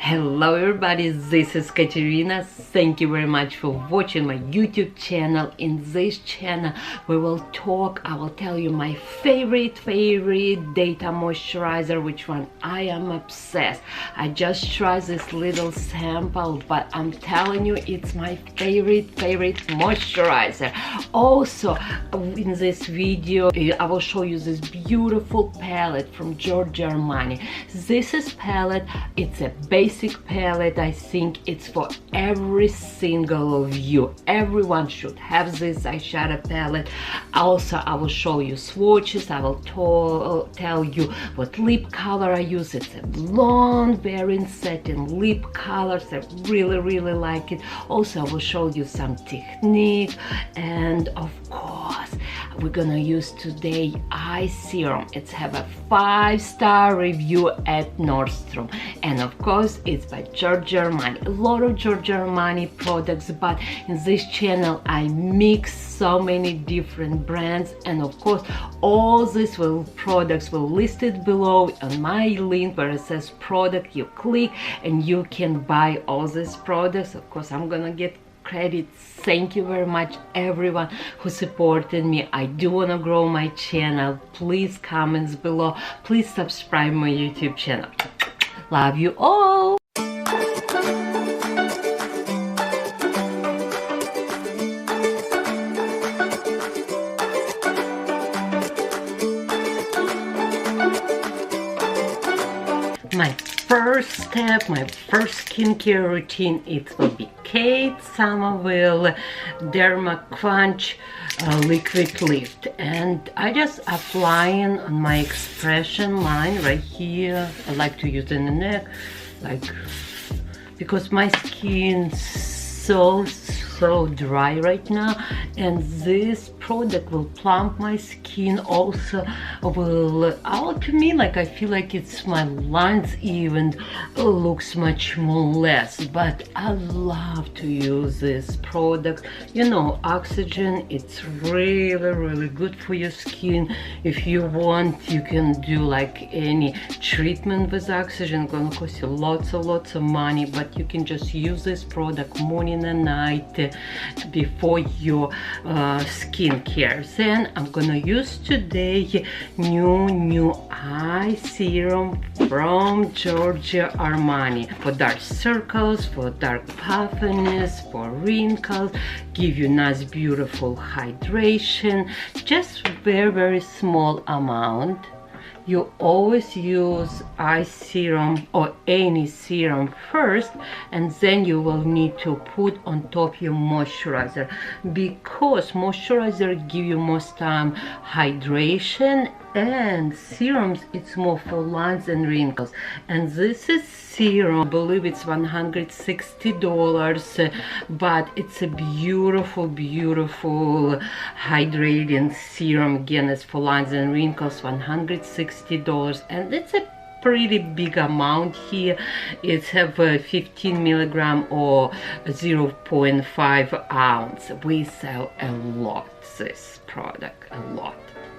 Hello everybody, this is Katerina. Thank you very much for watching my YouTube channel. In this channel we will talk, I will tell you my favorite daytime moisturizer, which one I am obsessed. I just tried this little sample, but I'm telling you it's my favorite moisturizer. Also in this video I will show you this beautiful palette from Giorgio Armani. This is palette, it's a basic palette. I think it's for every single of you. Everyone should have this eyeshadow palette. Also I will show you swatches. I will tell you what lip color I use. It's a blonde, very satin lip colors. I really like it. Also I will show you some technique, and of course we're gonna use today eye serum. It's have a 5-star review at Nordstrom, and of course it's by Giorgio Armani. A lot of Giorgio Armani products, but in this channel I mix so many different brands, and of course all these products will listed below on my link where it says product. You click and you can buy all these products. Of course I'm gonna get credit. Thank you very much everyone who supported me. I do want to grow my channel. Please comments below, please subscribe my YouTube channel. Love you all. My first step, my first skincare routine, it will be Kate Somerville Derma Crunch Liquid Lift, and I just applying on my expression line right here. I like to use it in the neck, like, because my skin so dry right now, and this product will plump my skin. Also will, to me, like, I feel like it's my lines even looks much more less, but I love to use this product. You know, oxygen, it's really good for your skin. If you want, you can do like any treatment with oxygen. It's gonna cost you lots of money, but you can just use this product morning and night before your skincare. Then I'm gonna use today new eye serum from Giorgio Armani for dark circles, for dark puffiness, for wrinkles, give you nice beautiful hydration. Just very small amount. You always use eye serum or any serum first, and then you will need to put on top your moisturizer, because moisturizer give you most time hydration, and serums it's more for lines and wrinkles. And this is serum, I believe it's $160, but it's a beautiful hydrating serum. Again, it's for lines and wrinkles, $160, and it's a pretty big amount here. It's have 15 milligram or 0.5 ounce. We sell a lot this product, a lot.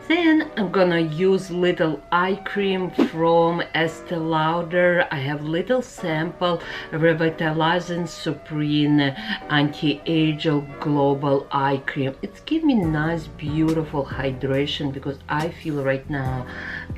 Then I'm gonna use little eye cream from Estee Lauder. I have little sample Revitalizing Supreme Anti-Aging Global Eye Cream. It's giving me nice beautiful hydration, because I feel right now,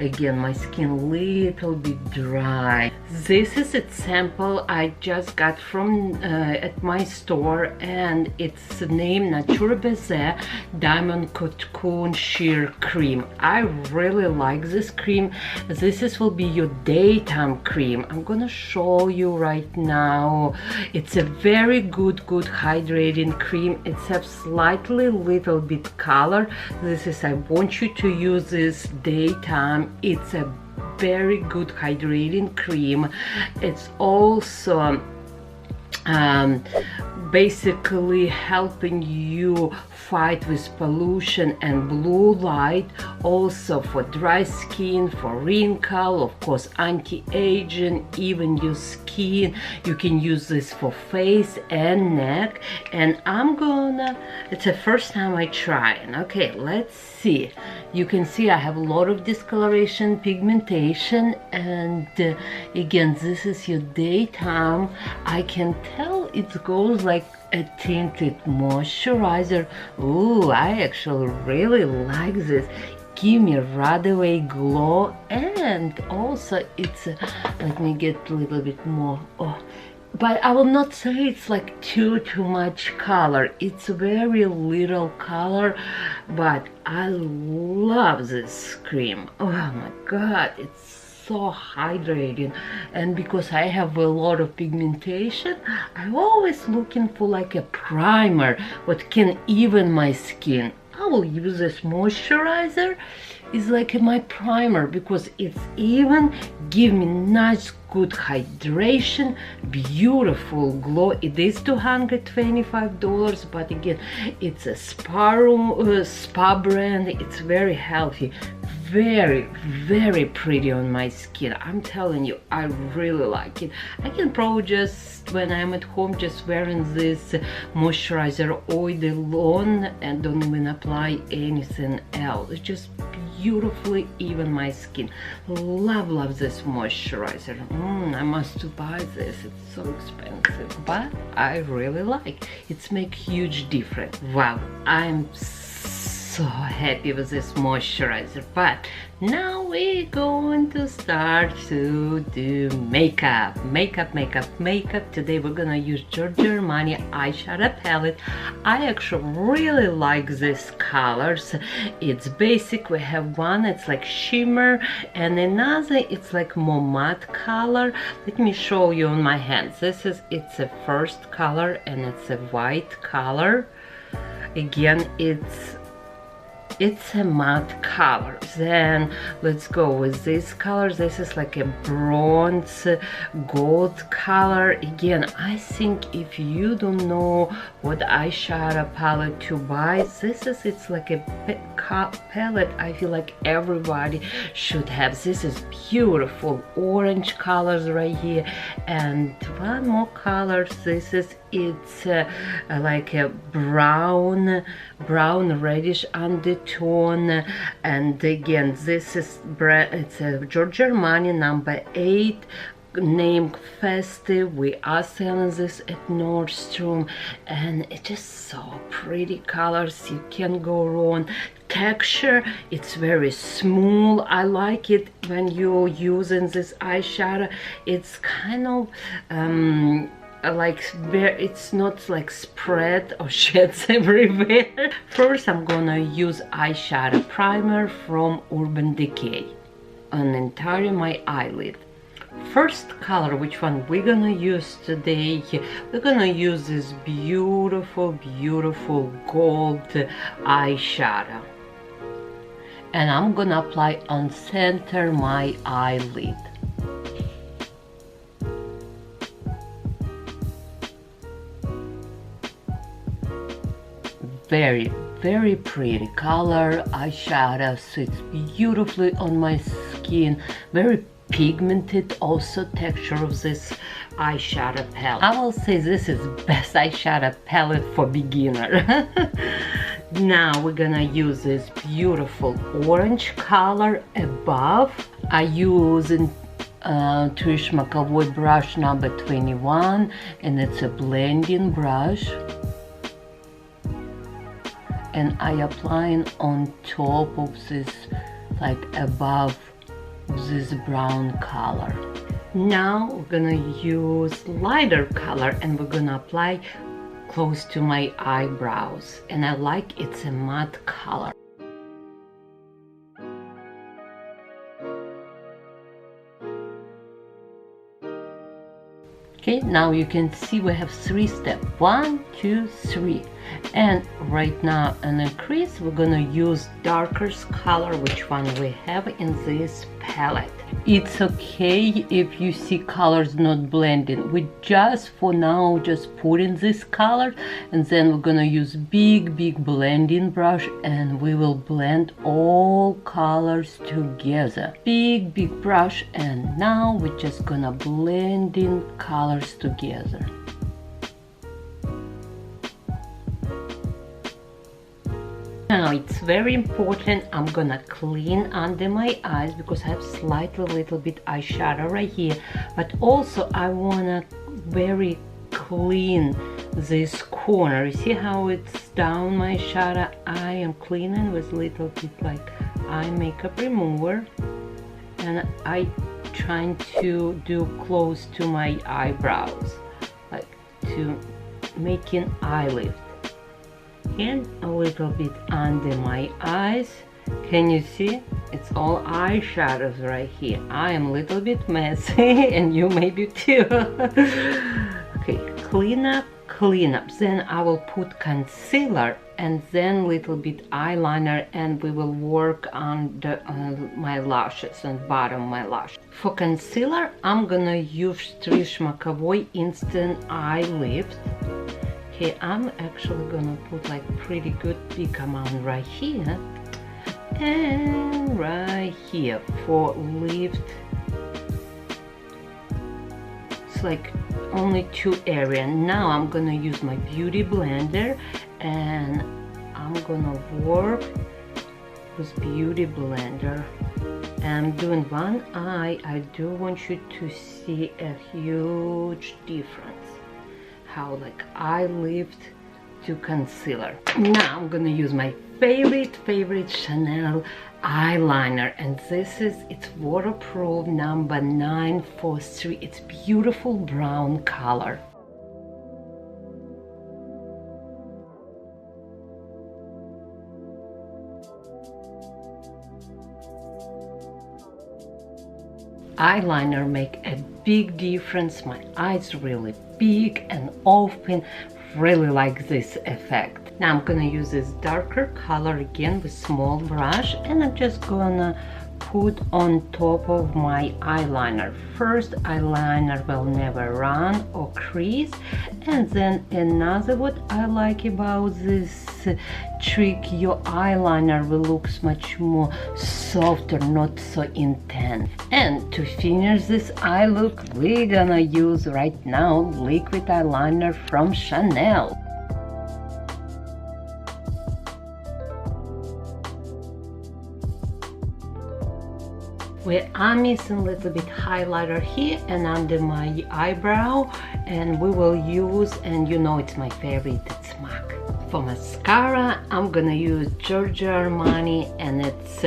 again, my skin little bit dry. This is a sample I just got from at my store, and it's named Nature Baiser Diamond Cocoon Sheer Cream. I really like this cream. This will be your daytime cream. I'm gonna show you right now. It's a very good hydrating cream. It's a slightly little bit color. This is, I want you to use this daytime. It's a very good hydrating cream. It's also um, basically helping you fight with pollution and blue light, also for dry skin, for wrinkle, of course anti-aging, even your skin. You can use this for face and neck. And it's the first time I try it. Okay, let's see. You can see I have a lot of discoloration, pigmentation, and again, this is your daytime. I can tell it goes like a tinted moisturizer. Ooh, I actually really like this. Give me a right away glow, and also it's let me get a little bit more. Oh, but I will not say it's like too much color. It's very little color, but I love this cream. Oh my god, it's so hydrating. And because I have a lot of pigmentation, I'm always looking for like a primer what can even my skin. I will use this moisturizer. It's like my primer because it's even give me nice good hydration, beautiful glow. It is $225, but again, it's a spa brand. It's very healthy, very pretty on my skin. I'm telling you, I really like it. I can probably just when I'm at home just wearing this moisturizer all day long and don't even apply anything else. It's just beautifully even my skin. Love this moisturizer. I must buy this. It's so expensive, but I really like it's make huge difference. Wow, I'm so happy with this moisturizer. But now we're going to start to do makeup. Today we're gonna use Giorgio Armani eyeshadow palette. I actually really like these colors. It's basic. We have one, it's like shimmer, and another it's like more matte color. Let me show you on my hands. It's a first color, and it's a white color. Again, it's a matte color. Then let's go with this color. This is like a bronze gold color. Again, I think if you don't know what eyeshadow palette to buy, it's like a palette I feel like everybody should have. This is beautiful orange colors right here, and one more color. It's like a brown reddish undertone. And again, it's a Giorgio Armani number 8, named Festive. We are selling this at Nordstrom, and it's just so pretty colors. You can't go wrong. Texture, it's very smooth. I like it when you're using this eyeshadow. It's kind of it's not like spread or sheds everywhere. First, I'm gonna use eyeshadow primer from Urban Decay on entire my eyelid. First color, which one we're gonna use today, we're gonna use this beautiful gold eyeshadow, and I'm gonna apply on center my eyelid. Very pretty color eyeshadow, sits beautifully on my skin. Very pigmented also texture of this eyeshadow palette. I will say this is best eyeshadow palette for beginner. Now we're gonna use this beautiful orange color above. I use Trish McAvoy brush number 21, and it's a blending brush. And I applying on top of this, like above this brown color. Now we're gonna use lighter color, and we're gonna apply close to my eyebrows. And I like it's a matte color. Okay, now you can see we have 3 steps. 1, 2, 3. And right now in the crease we're gonna use darker color, which one we have in this palette. It's okay if you see colors not blending. We just for now just put in this color, and then we're gonna use big blending brush and we will blend all colors together. Big brush, and now we're just gonna blend in colors together. Now it's very important, I'm gonna clean under my eyes because I have slightly little bit eyeshadow right here, but also I wanna very clean this corner. You see how it's down my shadow? I am cleaning with little bit like eye makeup remover, and I trying to do close to my eyebrows, like to making eye lift. And a little bit under my eyes. Can you see? It's all eyeshadows right here. I am a little bit messy and you maybe too. Okay, clean up. Then I will put concealer and then little bit eyeliner, and we will work on the my lashes and bottom of my lash. For concealer, I'm gonna use Trish McAvoy Instant Eye Lift. Okay, I'm actually gonna put like pretty good big amount right here and right here for lift. It's like only two areas. Now I'm gonna use my beauty blender and I'm gonna work with beauty blender. And I'm doing one eye. I do want you to see a huge difference. How like eye lift to concealer. Now I'm gonna use my favorite Chanel eyeliner, and this is, it's waterproof, number 943. It's beautiful brown color. Eyeliner make a big difference. My eyes really big and open. Really like this effect. Now I'm gonna use this darker color again with small brush, and I'm just gonna put on top of my eyeliner. First, eyeliner will never run or crease, and then another what I like about this trick, your eyeliner will look much more softer, not so intense. And to finish this eye look, we're gonna use right now liquid eyeliner from Chanel. Where I'm missing a little bit highlighter here and under my eyebrow, and we will use, and you know it's my favorite, it's MAC. For mascara, I'm gonna use Giorgio Armani, and it's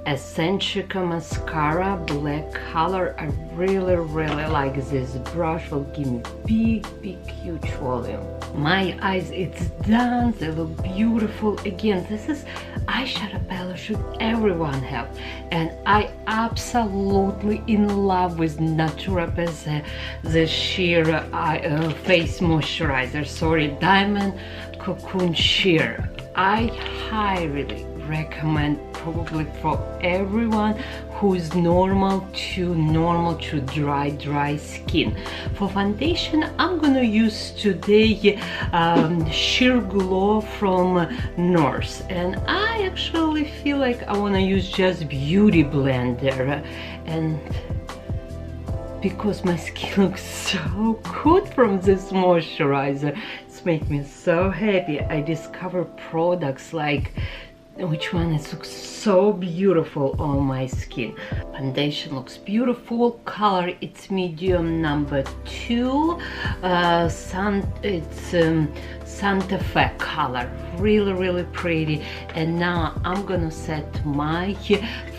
Essentica mascara, black color. I really like this brush, will give me big huge volume. My eyes, it's done, they look beautiful. Again, this is eyeshadow palette should everyone have, and I absolutely in love with Natura Base, the sheer face moisturizer, sorry, Diamond Cocoon Sheer. I highly recommend, probably for everyone who's normal to dry skin. For foundation, I'm gonna use today Sheer Glow from North, and I actually feel like I want to use just beauty blender, and because my skin looks so good from this moisturizer, it's make me so happy. I discover products like which one is looks so beautiful on my skin. Foundation looks beautiful. Color, it's medium number 2. It's Santa Fe color, really pretty. And now I'm gonna set my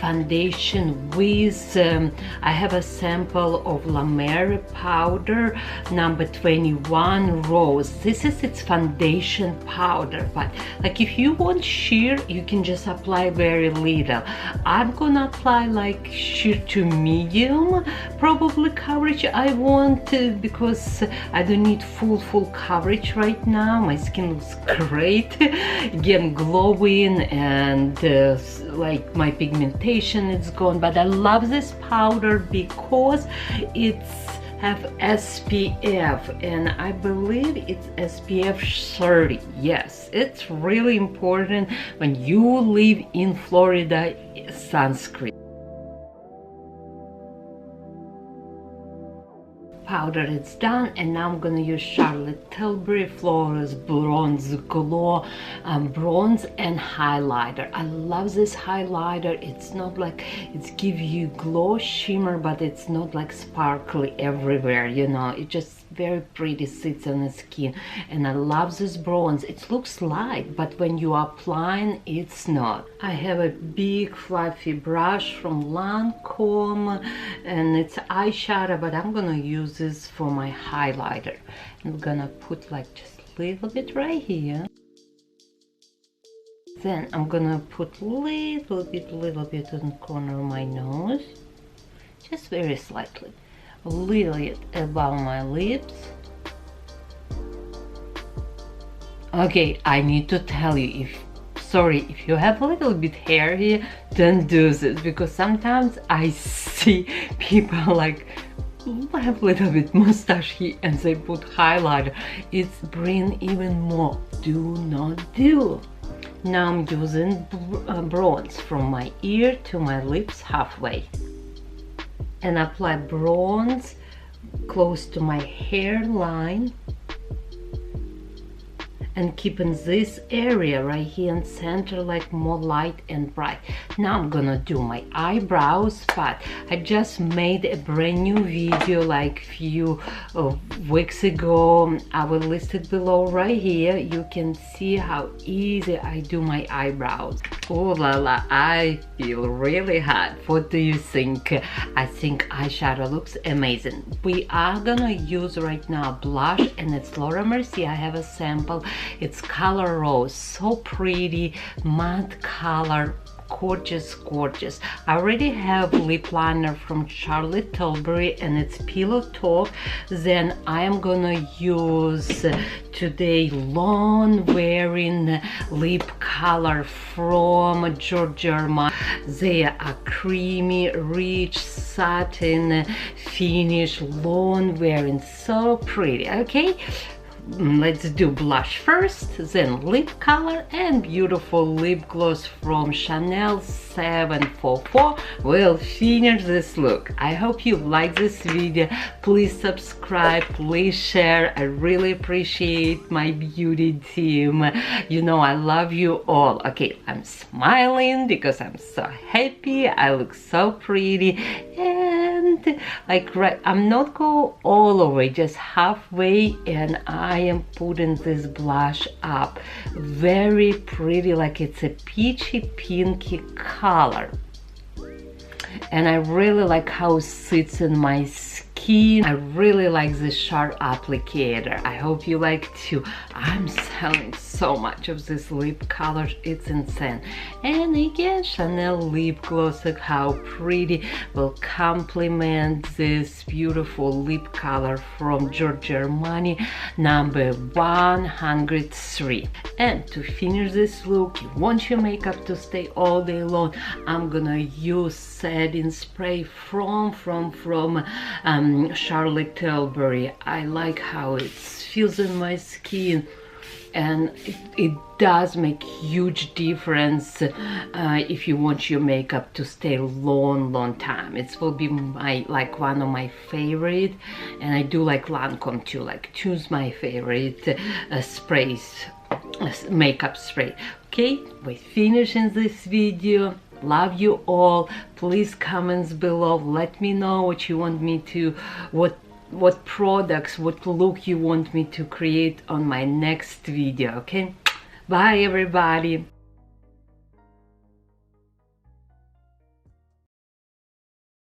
foundation with I have a sample of La Mer powder number 21 Rose. This is its foundation powder, but like if you want sheer, you can just apply very little. I'm gonna apply like sheer to medium probably coverage I want, because I don't need full coverage right now. My skin looks great, again glowing, and like my pigmentation is gone. But I love this powder because it's have SPF, and I believe it's SPF 30. Yes, it's really important when you live in Florida, sunscreen. Powder is done, and now I'm gonna use Charlotte Tilbury Flawless Bronze Glow bronze and highlighter. I love this highlighter. It's not like it's give you glow shimmer, but it's not like sparkly everywhere, you know. It just very pretty sits on the skin, and I love this bronze. It looks light, but when you are applying, it's not. I have a big fluffy brush from Lancome, and it's eyeshadow, but I'm gonna use this for my highlighter. I'm gonna put like just a little bit right here. Then I'm gonna put little bit on the corner of my nose, just very slightly. A little bit above my lips. Okay, I need to tell you, if you have a little bit hair here, don't do this, because sometimes I see people like have a little bit mustache here and they put highlighter. It's bring even more. Do not do. Now I'm using bronze from my ear to my lips halfway, and apply bronze close to my hairline, and keeping this area right here in center like more light and bright. Now I'm gonna do my eyebrows, but I just made a brand new video like few weeks ago. I will list it below right here. You can see how easy I do my eyebrows. Oh la la, I feel really hot. What do you think? I think eyeshadow looks amazing. We are gonna use right now blush, and it's Laura Mercier. I have a sample. It's color rose, so pretty, matte color, gorgeous. I already have lip liner from Charlotte Tilbury, and it's pillow talk. Then I am gonna use today long wearing lip color from Giorgio Armani. They are creamy, rich satin finish, long wearing, so pretty. Okay, let's do blush first, then lip color, and beautiful lip gloss from Chanel 744 will finish this look. I hope you like this video. Please subscribe, please share. I really appreciate my beauty team. You know I love you all. Okay, I'm smiling because I'm so happy. I look so pretty, and like I'm not going all the way, just halfway, and I am putting this blush up. Very pretty, like it's a peachy pinky color, and I really like how it sits in my skin. I really like this sharp applicator. I hope you like too. I'm selling so much of this lip color, it's insane. And again, Chanel lip gloss, look how pretty, will complement this beautiful lip color from Giorgio Armani, number 103. And to finish this look, you want your makeup to stay all day long, I'm gonna use setting spray from Charlotte Tilbury. I like how it feels in my skin, and it does make huge difference if you want your makeup to stay long time. It will be my like one of my favorite, and I do like Lancome too, like choose my favorite sprays, makeup spray. Okay, we're finishing this video. Love you all. Please comments below, let me know what you want me to, what products, what look you want me to create on my next video. Okay, bye everybody.